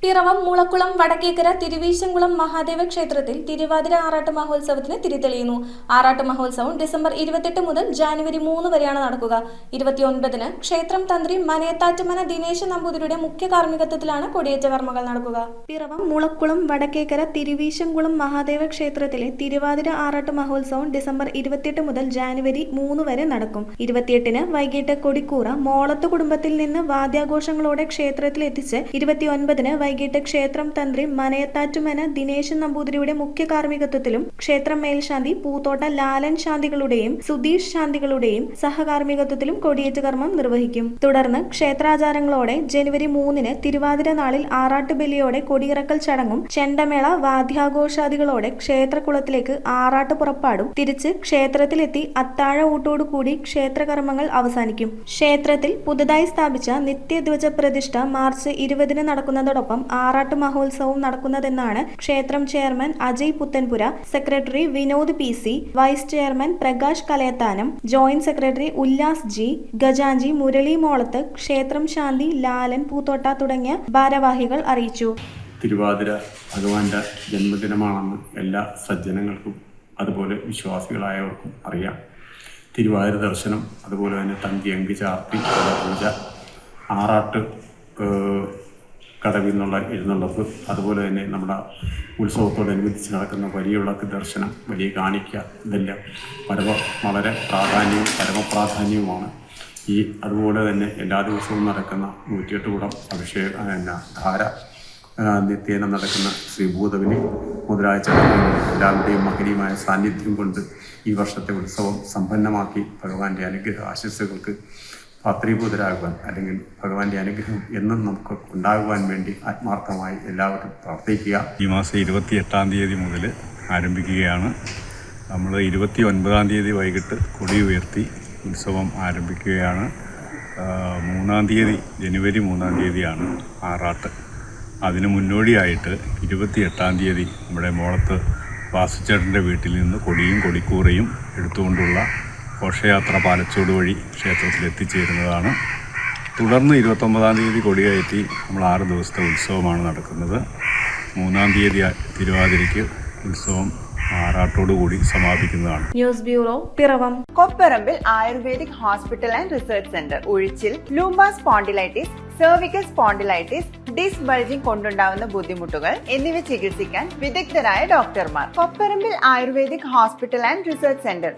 പിറവം മുളക്കുളം വടക്കേക്കര തിരുവീശംകുളം മഹാദേവ ക്ഷേത്രത്തിൽ തിരുവാതിര ആറാട്ട് മഹോത്സവത്തിന് തിരിതെളിയുന്നു. ആറാട്ട് മഹോത്സവം ഡിസംബർ 28 മുതൽ ജാനുവരി 3 വരെയാണ് നടക്കുക. 29-ന് ക്ഷേത്രം തന്ത്രി മനയത്താറ്റുമന ദിനേശ് നമ്പൂതിരിയുടെ മുഖ്യ കാർമ്മികത്വത്തിലാണ് കൊടിയേറ്റ കർമ്മങ്ങൾ നടക്കുക. പിറവം മുളക്കുളം വടക്കേക്കര തിരുവീശംകുളം മഹാദേവ ക്ഷേത്രത്തിലെ തിരുവാതിര ആറാട്ട് മഹോത്സവം ഡിസംബർ 28 മുതൽ ജാനുവരി 3 വരെ നടക്കും. 28-ന് വൈകിട്ട് കൊടിക്കൂറ മോളത്ത് കുടുംബത്തിൽ നിന്ന് വാദ്യാഘോഷങ്ങളോടെ ക്ഷേത്രത്തിൽ എത്തിച്ച് 29-ന് വൈകിട്ട് ക്ഷേത്രം തന്ത്രി മനയത്താറ്റുമന ദിനേശ് നമ്പൂതിരിയുടെ മുഖ്യ കാർമ്മികത്വത്തിലും ക്ഷേത്രം മേൽശാന്തി പൂത്തോട്ട ലാലൻ ശാന്തികളുടെയും സുധീഷ് ശാന്തികളുടെയും സഹകാർമ്മികത്വത്തിലും കൊടിയേറ്റ് കർമ്മം നിർവഹിക്കും. തുടർന്ന് ക്ഷേത്രാചാരങ്ങളോടെ ജനുവരി 3-ന് തിരുവാതിര നാളിൽ ആറാട്ട് ബലിയോടെ കൊടിയിറക്കൽ ചടങ്ങും ചെണ്ടമേള വാദ്യാഘോഷാദികളോടെ ക്ഷേത്രകുളത്തിലേക്ക് ആറാട്ട് പുറപ്പാടും തിരിച്ച് ക്ഷേത്രത്തിലെത്തി അത്താഴ ഊട്ടോടുകൂടി ക്ഷേത്രകർമ്മങ്ങൾ അവസാനിക്കും. ക്ഷേത്രത്തിൽ പുതുതായി സ്ഥാപിച്ച നിത്യധ്വജ പ്രതിഷ്ഠ മാർച്ച് 20-ന് നടക്കുന്നതോടൊപ്പം ആറാട്ട് മഹോത്സവവും നടക്കുന്നതെന്നാണ് ക്ഷേത്രം chairman Ajay Puthanpura, secretary Vinod PC, vice chairman Prakash Kalayathanam, joint secretary Ullas G, ഖജാൻജി മുരളി മോളത്ത്, ക്ഷേത്രം ശാന്തി ലാലൻ പൂത്തോട്ട തുടങ്ങിയ ഭാരവാഹികൾ അറിയിച്ചു. തിരുവാതിര ഭഗവാന്റെ ജന്മദിനമാണെന്ന് എല്ലാ സജ്ജനങ്ങൾക്കും അതുപോലെ വിശ്വാസികളായവർക്കും അറിയാം. തിരുവാതിര ദർശനം, അതുപോലെ തന്നെ തങ്കി അങ്കി ചാർത്തി പൂജ, ആറാട്ട് കടവിൽ നിന്നുള്ള എഴുന്നള്ളപ്പ്, അതുപോലെ തന്നെ നമ്മുടെ ഉത്സവത്തോടനുബന്ധിച്ച് നടക്കുന്ന വലിയ വിളക്ക് ദർശനം, വലിയ കാണിക്ക, ഇതെല്ലാം വളരെ പരമപ്രാധാന്യവുമാണ്. അതുപോലെ തന്നെ എല്ലാ ദിവസവും നടക്കുന്ന 108 കുടം ധാര, നിത്യേന നടക്കുന്ന ശ്രീഭൂതബലി മുതലായ ചടങ്ങുകൾ എല്ലാവരുടെയും മഹനീയമായ സാന്നിധ്യം കൊണ്ട് ഈ വർഷത്തെ ഉത്സവം സമ്പന്നമാക്കി ഭഗവാന്റെ അനുഗ്രഹ ആശംസകൾക്ക് പാത്രീഭൂതരാകുവാൻ, അല്ലെങ്കിൽ ഭഗവാന്റെ അനുഗ്രഹം എന്നും നമുക്ക് ഉണ്ടാകുവാൻ വേണ്ടി ആത്മാർത്ഥമായി എല്ലാവരും പ്രാർത്ഥിക്കുക. ഈ മാസം 28-ാം തീയതി മുതൽ ആരംഭിക്കുകയാണ്. നമ്മൾ 29-ാം തീയതി വൈകിട്ട് കൊടി ഉയർത്തി ഉത്സവം ആരംഭിക്കുകയാണ്. 3-ാം തീയതി ജനുവരി 3-ാം തീയതിയാണ് ആറാട്ട്. അതിന് മുന്നോടിയായിട്ട് 28-ാം തീയതി നമ്മുടെ മോളത്ത് വാസുചേട്ടൻ്റെ വീട്ടിൽ നിന്ന് കൊടിയും കൊടിക്കൂറയും എടുത്തുകൊണ്ടുള്ള ഘോഷയാത്ര പാലച്ചോട് വഴി ക്ഷേത്രത്തിൽ എത്തിച്ചേരുന്നതാണ്. തുടർന്ന് 29-ാം തീയതി കൊടികയറ്റി നമ്മൾ 6 ദിവസത്തെ ഉത്സവമാണ് നടക്കുന്നത്. 3-ാം തീയതി തിരുവാതിരയ്ക്ക് ഉത്സവം ആറാട്ടോടുകൂടി സമാപിക്കുന്നതാണ്. News bureau, Piravom. Kopparambil Ayurvedic hospital and research centre. ഉഴിച്ചിൽ, lumbar spondylitis, cervical spondylitis, disc bulging കൊണ്ടുണ്ടാവുന്ന ബുദ്ധിമുട്ടുകൾ എന്നിവ ചികിത്സിക്കാൻ വിദഗ്ധരായ ഡോക്ടർമാർ. Kopparambil Ayurvedic hospital and research centre.